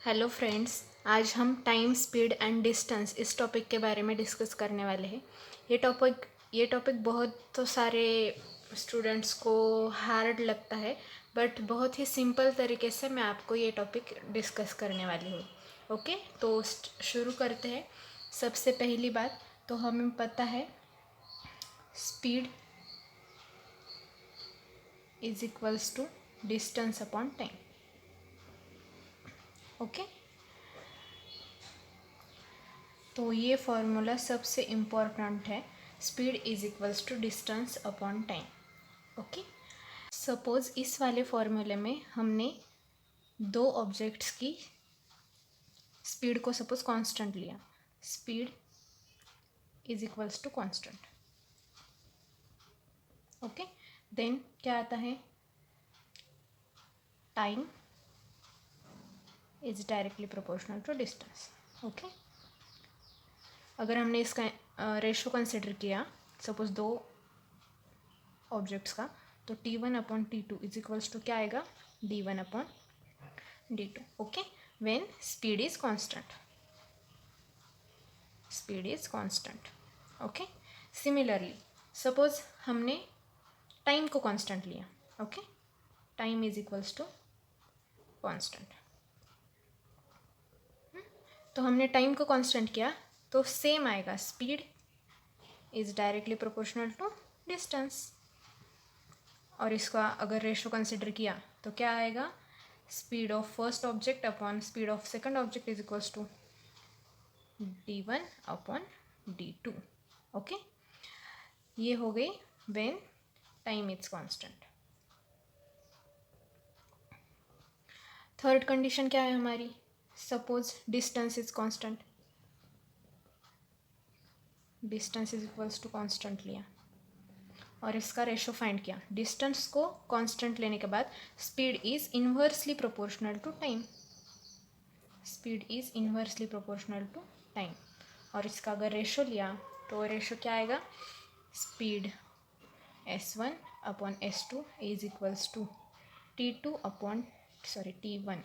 Hello friends, आज हम time, speed and distance इस टॉपिक के बारे में डिस्कस करने वाले हैं। ये टॉपिक बहुत तो सारे स्टूडेंट्स को हार्ड लगता है, बट बहुत ही सिंपल तरीके से मैं आपको ये टॉपिक डिस्कस करने वाली हूँ। ओके, तो शुरू करते हैं। सबसे पहली बात तो हमें पता है speed is equals to distance upon time. Okay, तो ये फॉर्मूला सबसे इम्पोर्टेंट है। Speed is equals to distance upon time. Okay, suppose इस वाले फॉर्मूले में हमने दो ऑब्जेक्ट्स की स्पीड को सपोज कांस्टेंट लिया। Speed is equals to constant. Okay, then क्या आता है, time is directly proportional to distance. Okay, अगर हमने इसका रेशो कंसिडर किया सपोज दो ऑब्जेक्ट्स का, तो T1 upon T2 is equals to क्या आएगा, D1 upon D2। Okay, when speed is constant. Speed is constant. Okay, similarly suppose हमने टाइम को कांस्टेंट लिया। Okay, time is equals to constant. तो हमने टाइम को कांस्टेंट किया तो सेम आएगा, speed is directly proportional to distance. और इसका अगर रेशो कंसिडर किया तो क्या आएगा, speed of first object upon speed of second object is equals to D1 upon D2। Okay, ये हो गई when time is constant. Third condition क्या है हमारी, suppose distance is constant. Distance is equals to constant लिया और इसका ratio find किया। डिस्टेंस को कांस्टेंट लेने के बाद speed is inversely proportional to time. Speed is inversely proportional to time और इसका अगर रेशो लिया तो रेशो क्या आएगा, speed S1 upon S2 is equals to T2 upon T1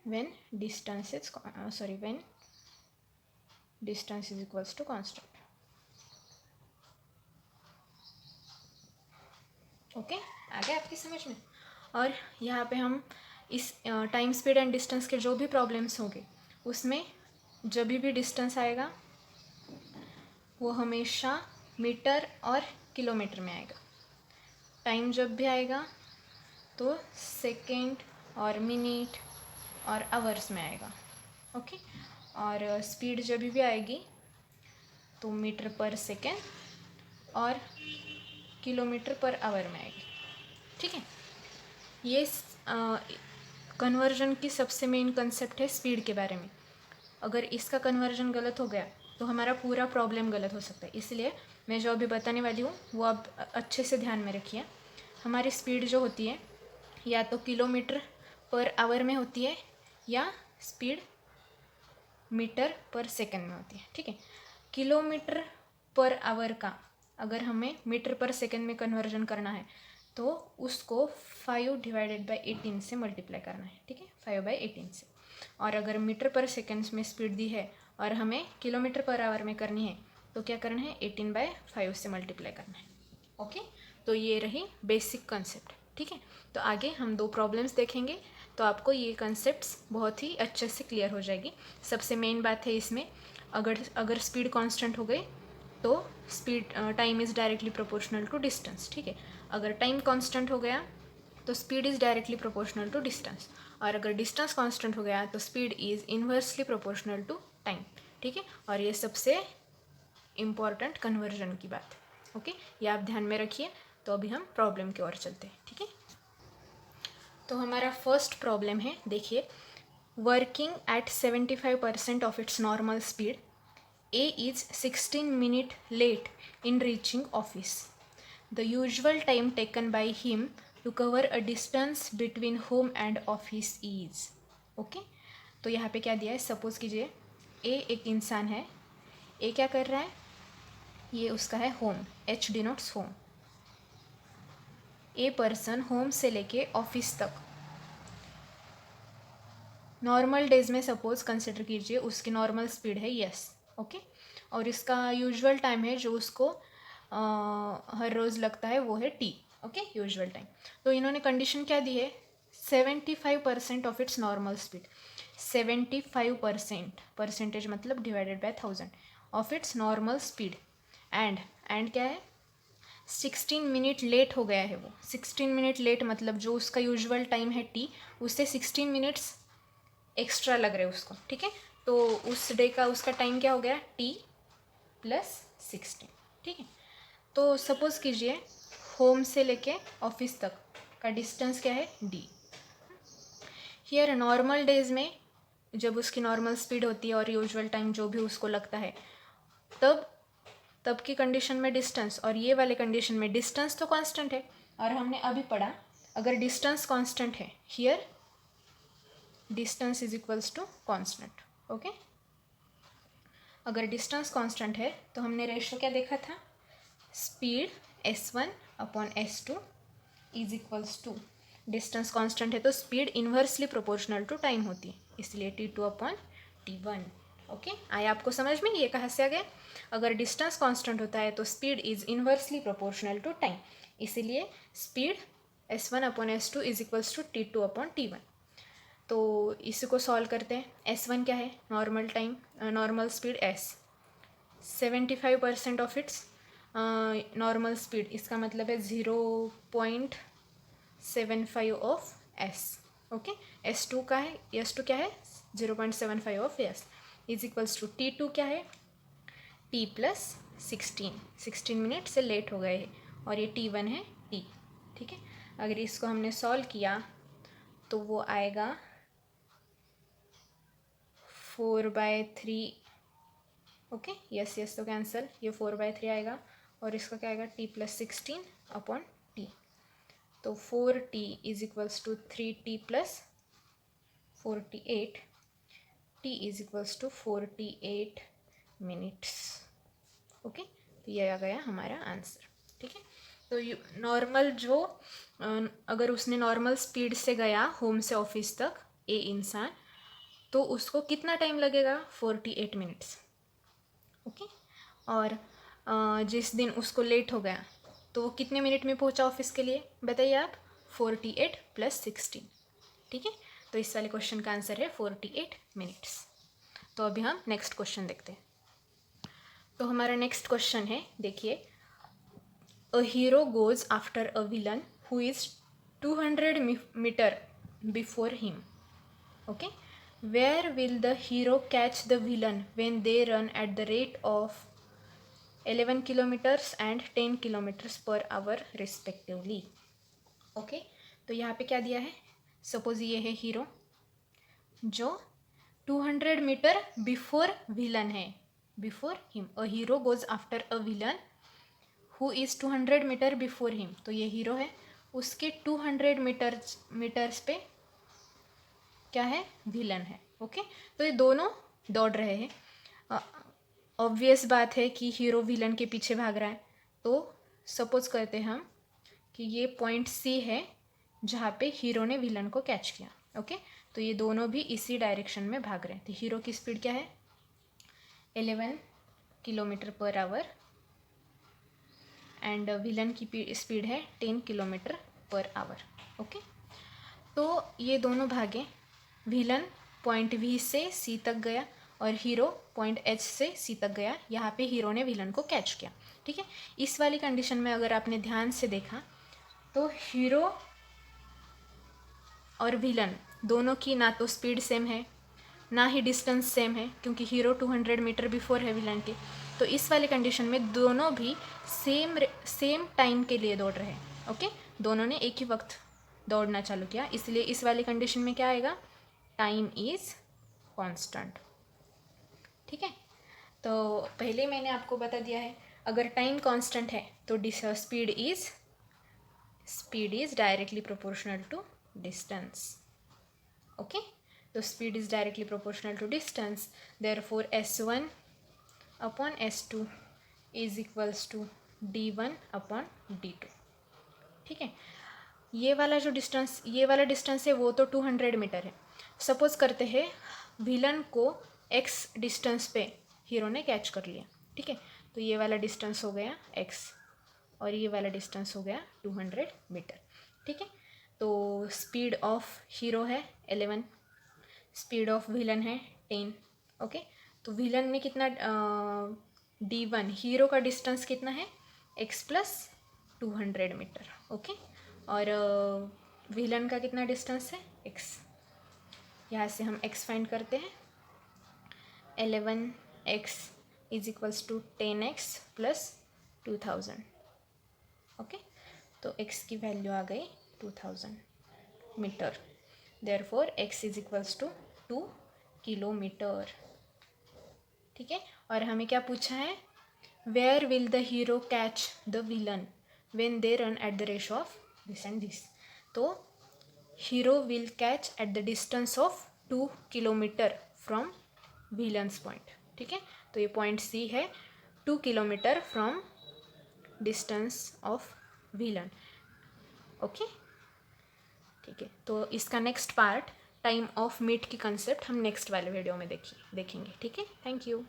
when distance is equals to constant। Okay, आ गया आपकी समझ में। और यहाँ पे हम इस टाइम, स्पीड एंड डिस्टेंस के जो भी प्रॉब्लम्स होंगे उसमें जब भी डिस्टेंस आएगा वो हमेशा मीटर और किलोमीटर में आएगा। टाइम जब भी आएगा तो सेकेंड और मिनट और आवर्स में आएगा। ओके, और स्पीड जब भी आएगी तो मीटर पर सेकेंड और किलोमीटर पर आवर में आएगी। ठीक है, ये कन्वर्जन की सबसे मेन कंसेप्ट है स्पीड के बारे में। अगर इसका कन्वर्जन गलत हो गया तो हमारा पूरा प्रॉब्लम गलत हो सकता है, इसलिए मैं जो अभी बताने वाली हूँ वो आप अच्छे से ध्यान में रखिए। हमारी स्पीड जो होती है या तो किलोमीटर पर आवर में होती है या स्पीड मीटर पर सेकंड में होती है। ठीक है, किलोमीटर पर आवर का अगर हमें मीटर पर सेकंड में कन्वर्जन करना है तो उसको 5/18 से मल्टीप्लाई करना है। ठीक है, 5/18 से। और अगर मीटर पर सेकंड में स्पीड दी है और हमें किलोमीटर पर आवर में करनी है तो क्या करना है, 18/5 से मल्टीप्लाई करना है। ओके, तो ये रही बेसिक कंसेप्ट। ठीक है, तो आगे हम दो प्रॉब्लम्स देखेंगे तो आपको ये कंसेप्ट्स बहुत ही अच्छे से क्लियर हो जाएगी। सबसे मेन बात है इसमें, अगर स्पीड कांस्टेंट हो गई तो speed time is directly proportional to distance. ठीक है, अगर टाइम कांस्टेंट हो गया तो speed is directly proportional to distance, और अगर डिस्टेंस कांस्टेंट हो गया तो speed is inversely proportional to time. ठीक है, और ये सबसे इम्पॉर्टेंट कन्वर्जन की बात है। ओके, ये आप ध्यान में रखिए। तो अभी हम प्रॉब्लम की ओर चलते हैं। ठीक है, तो हमारा फर्स्ट प्रॉब्लम है, देखिए, working at 75% of its normal speed, A is 16 minutes late in reaching office. The usual time taken by him to cover a distance between home and office is. Okay, तो यहाँ पे क्या दिया है, suppose कीजिए A एक इंसान है। A क्या कर रहा है, ये उसका है home, H denotes home. A person home से लेके ऑफिस तक नॉर्मल डेज में सपोज कंसिडर कीजिए उसकी नॉर्मल स्पीड है यस, ओके, और इसका यूजुअल टाइम है जो उसको हर रोज़ लगता है वो है टी, ओके, यूजुअल टाइम। तो इन्होंने कंडीशन क्या दी है, 75% of its normal speed, 75% percentage मतलब divided by 1000 of its normal speed, and क्या है 16 मिनट लेट हो गया है वो। 16 मिनट लेट मतलब जो उसका यूजुअल टाइम है टी, उससे 16 मिनट्स एक्स्ट्रा लग रहे हैं उसको, ठीक है। तो उस डे का उसका टाइम क्या हो गया, टी प्लस 16, ठीक है। तो सपोज़ कीजिए होम से लेके ऑफिस तक का डिस्टेंस क्या है, डी। हियर नॉर्मल डेज में जब उसकी नॉर्मल स्पीड होती है और यूजुअल टाइम जो भी उसको लगता है, तब की कंडीशन में डिस्टेंस, और ये वाले कंडीशन में डिस्टेंस तो कांस्टेंट है, और हमने अभी पढ़ा अगर डिस्टेंस कांस्टेंट है, here distance is equals to constant, okay. अगर डिस्टेंस कांस्टेंट है तो हमने रेशो क्या देखा था, speed S1 upon S2 is equals to, distance constant है तो speed inversely proportional to time होती है, इसलिए T2 अपॉन T1, ओके। आया आपको समझ में ये कहाँ से आ गया, अगर डिस्टेंस कांस्टेंट होता है तो speed is inversely proportional to time, इसीलिए speed S1 upon S2 is equals to T2 upon T1। तो इसी को सॉल्व करते हैं। S1 क्या है, normal time, normal speed S, 75% of its normal speed, इसका मतलब है 0.75 ऑफ S, ओके। S2 का है, S2 क्या है 0.75 of S is equals to T2 क्या है, T प्लस 16 मिनट से लेट हो गए हैं, और ये T1 है T, ठीक है। अगर इसको हमने सॉल्व किया तो वो आएगा 4/3, ओके, यस तो कैंसिल, ये 4/3 आएगा, और इसका क्या आएगा T प्लस 16 अपॉन T, तो 4T is equals to 3T plus 48, T is equals to 48 minutes, okay. तो ये आ गया हमारा आंसर, ठीक है। तो नॉर्मल जो अगर उसने नॉर्मल स्पीड से गया होम से ऑफिस तक ए इंसान, तो उसको कितना टाइम लगेगा, 48 मिनट्स, ओके। और जिस दिन उसको लेट हो गया तो वो कितने मिनट में पहुंचा ऑफिस के लिए, बताइए आप, 48 प्लस 16, ठीक है। तो इस वाले क्वेश्चन का आंसर है 48 मिनट्स। तो अभी हम नेक्स्ट क्वेश्चन देखते हैं। तो हमारा नेक्स्ट क्वेश्चन है, देखिए, a hero goes after a villain who is 200 metre before him, okay, where will the hero catch the villain when they run at the rate of 11 kilometers and 10 kilometers per hour respectively, okay। तो यहाँ पे क्या दिया है, suppose ये है hero जो 200 metre before villain है, before him, a hero goes after a villain who is 200 metre before him, तो ये हीरो है, उसके 200 मीटर्स पे क्या है, विलन है, ओके। तो ये दोनों दौड़ रहे हैं, ऑब्वियस बात है कि हीरो विलन के पीछे भाग रहा है, तो सपोज करते हैं हम कि ये पॉइंट सी है जहाँ पे हीरो ने विलन को कैच किया, ओके। तो ये दोनों भी इसी डायरेक्शन में भाग रहे हैं, तो हीरो की स्पीड क्या है, 11 kilometre per hour, and villain की स्पीड है 10 किलोमीटर पर आवर, ओके। तो ये दोनों भागे, विलन पॉइंट वी से सी तक गया और हीरो पॉइंट एच से सी तक गया, यहाँ पे हीरो ने विलन को कैच किया, ठीक है। इस वाली कंडीशन में अगर आपने ध्यान से देखा तो हीरो और विलन दोनों की ना तो स्पीड सेम है ना ही डिस्टेंस सेम है, क्योंकि हीरो 200 मीटर बिफोर है विलन के, तो इस वाले कंडीशन में दोनों भी सेम टाइम के लिए दौड़ रहे हैं, ओके। दोनों ने एक ही वक्त दौड़ना चालू किया, इसलिए इस वाली कंडीशन में क्या आएगा, टाइम इज कांस्टेंट, ठीक है। तो पहले मैंने आपको बता दिया है, अगर टाइम कांस्टेंट है तो speed is directly proportional to distance, okay. तो speed is directly proportional to distance, therefore S1 upon S2 is equals to D1 upon D2, ठीक है। ये वाला डिस्टेंस है वो तो 200 मीटर है, सपोज करते हैं विलन को एक्स डिस्टेंस पे हीरो ने कैच कर लिया, ठीक है। तो ये वाला डिस्टेंस हो गया एक्स और ये वाला डिस्टेंस हो गया 200 मीटर, ठीक है। तो स्पीड ऑफ हीरो है 11, स्पीड ऑफ विलन है 10, ओके। तो विलन में कितना D1 हीरो का डिस्टेंस कितना है x प्लस 200 मीटर, ओके। और विलन का कितना डिस्टेंस है x, यहाँ से हम x फाइंड करते हैं। 11x is equals to 10x plus 2000, okay. तो x की वैल्यू आ गई 2000 metre, therefore x is equals to 2 kilometre, ठीक है। और हमें क्या पूछा है, where will the hero catch the villain when they run at the ratio of this and this. तो hero will catch at the distance of 2 kilometre from villain's point, ठीक है। तो ये पॉइंट सी है 2 kilometre from distance of villain, okay, ठीक है। तो इसका next part time of meat की कंसेप्ट हम नेक्स्ट वाले वीडियो में देखेंगे, ठीक है। Thank you.